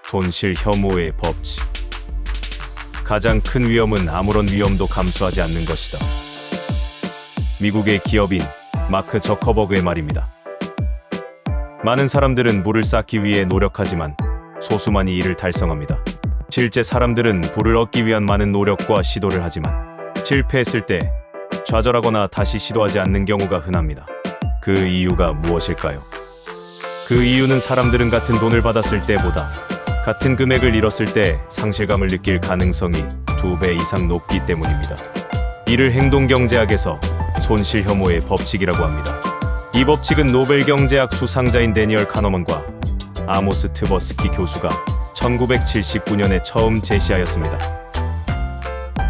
손실 혐오의 법칙. 가장 큰 위험은 아무런 위험도 감수하지 않는 것이다. 미국의 기업인 마크 저커버그의 말입니다. 많은 사람들은 부를 쌓기 위해 노력하지만 소수만이 이를 달성합니다. 실제 사람들은 부를 얻기 위한 많은 노력과 시도를 하지만 실패했을 때 좌절하거나 다시 시도하지 않는 경우가 흔합니다. 그 이유가 무엇일까요? 그 이유는 사람들은 같은 돈을 받았을 때보다 같은 금액을 잃었을 때 상실감을 느낄 가능성이 2배 이상 높기 때문입니다. 이를 행동경제학에서 손실 혐오의 법칙이라고 합니다. 이 법칙은 노벨 경제학 수상자인 데니얼 카너먼과 아모스 트버스키 교수가 1979년에 처음 제시하였습니다.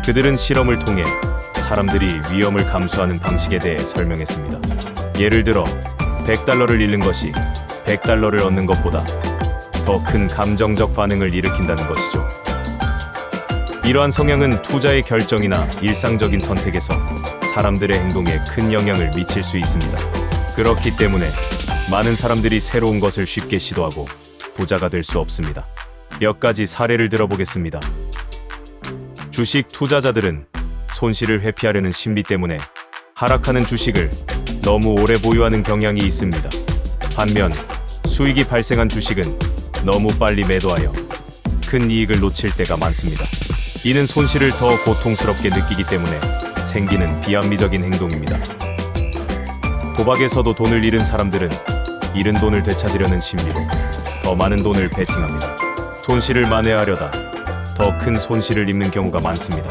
그들은 실험을 통해 사람들이 위험을 감수하는 방식에 대해 설명했습니다. 예를 들어 100달러를 잃는 것이 100달러를 얻는 것보다 더 큰 감정적 반응을 일으킨다는 것이죠. 이러한 성향은 투자의 결정이나 일상적인 선택에서 사람들의 행동에 큰 영향을 미칠 수 있습니다. 그렇기 때문에 많은 사람들이 새로운 것을 쉽게 시도하고 부자가 될 수 없습니다. 몇 가지 사례를 들어보겠습니다. 주식 투자자들은 손실을 회피하려는 심리 때문에 하락하는 주식을 너무 오래 보유하는 경향이 있습니다. 반면 수익이 발생한 주식은 너무 빨리 매도하여 큰 이익을 놓칠 때가 많습니다. 이는 손실을 더 고통스럽게 느끼기 때문에 생기는 비합리적인 행동입니다. 도박에서도 돈을 잃은 사람들은 잃은 돈을 되찾으려는 심리로 더 많은 돈을 베팅합니다. 손실을 만회하려다 더 큰 손실을 입는 경우가 많습니다.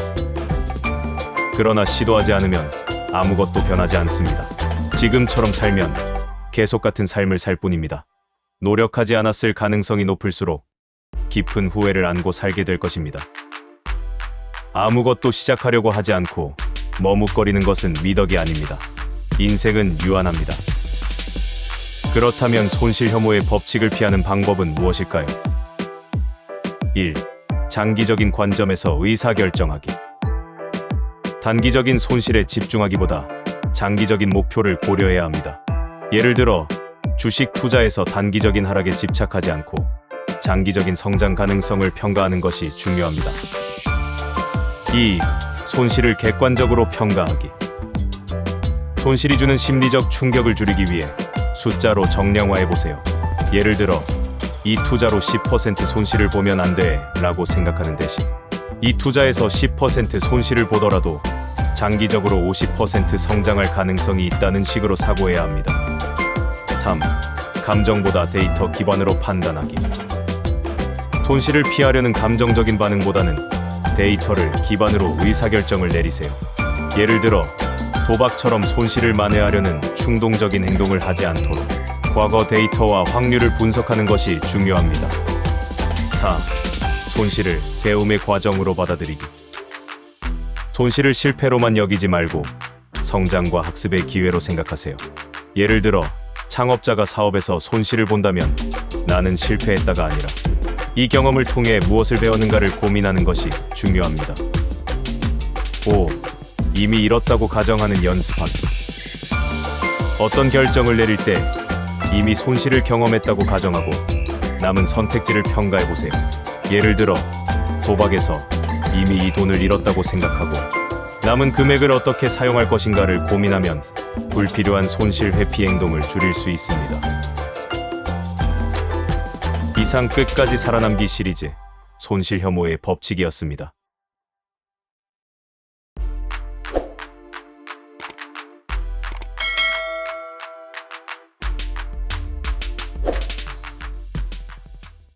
그러나 시도하지 않으면 아무것도 변하지 않습니다. 지금처럼 살면 계속 같은 삶을 살 뿐입니다. 노력하지 않았을 가능성이 높을수록 깊은 후회를 안고 살게 될 것입니다. 아무것도 시작하려고 하지 않고 머뭇거리는 것은 미덕이 아닙니다. 인생은 유한합니다. 그렇다면 손실 혐오의 법칙을 피하는 방법은 무엇일까요? 1. 장기적인 관점에서 의사결정하기. 단기적인 손실에 집중하기보다 장기적인 목표를 고려해야 합니다. 예를 들어 주식 투자에서 단기적인 하락에 집착하지 않고 장기적인 성장 가능성을 평가하는 것이 중요합니다. 2. 손실을 객관적으로 평가하기. 손실이 주는 심리적 충격을 줄이기 위해 숫자로 정량화해보세요. 예를 들어 이 투자로 10% 손실을 보면 안 돼 라고 생각하는 대신 이 투자에서 10% 손실을 보더라도 장기적으로 50% 성장할 가능성이 있다는 식으로 사고해야 합니다. 3. 감정보다 데이터 기반으로 판단하기. 손실을 피하려는 감정적인 반응보다는 데이터를 기반으로 의사결정을 내리세요. 예를 들어 도박처럼 손실을 만회하려는 충동적인 행동을 하지 않도록 과거 데이터와 확률을 분석하는 것이 중요합니다. 4. 손실을 배움의 과정으로 받아들이기. 손실을 실패로만 여기지 말고 성장과 학습의 기회로 생각하세요. 예를 들어 창업자가 사업에서 손실을 본다면 나는 실패했다가 아니라 이 경험을 통해 무엇을 배웠는가를 고민하는 것이 중요합니다. 5. 이미 잃었다고 가정하는 연습하기. 어떤 결정을 내릴 때 이미 손실을 경험했다고 가정하고 남은 선택지를 평가해보세요. 예를 들어 도박에서 이미 이 돈을 잃었다고 생각하고 남은 금액을 어떻게 사용할 것인가를 고민하면 불필요한 손실 회피 행동을 줄일 수 있습니다. 이상 끝까지 살아남기 시리즈 손실 혐오의 법칙이었습니다.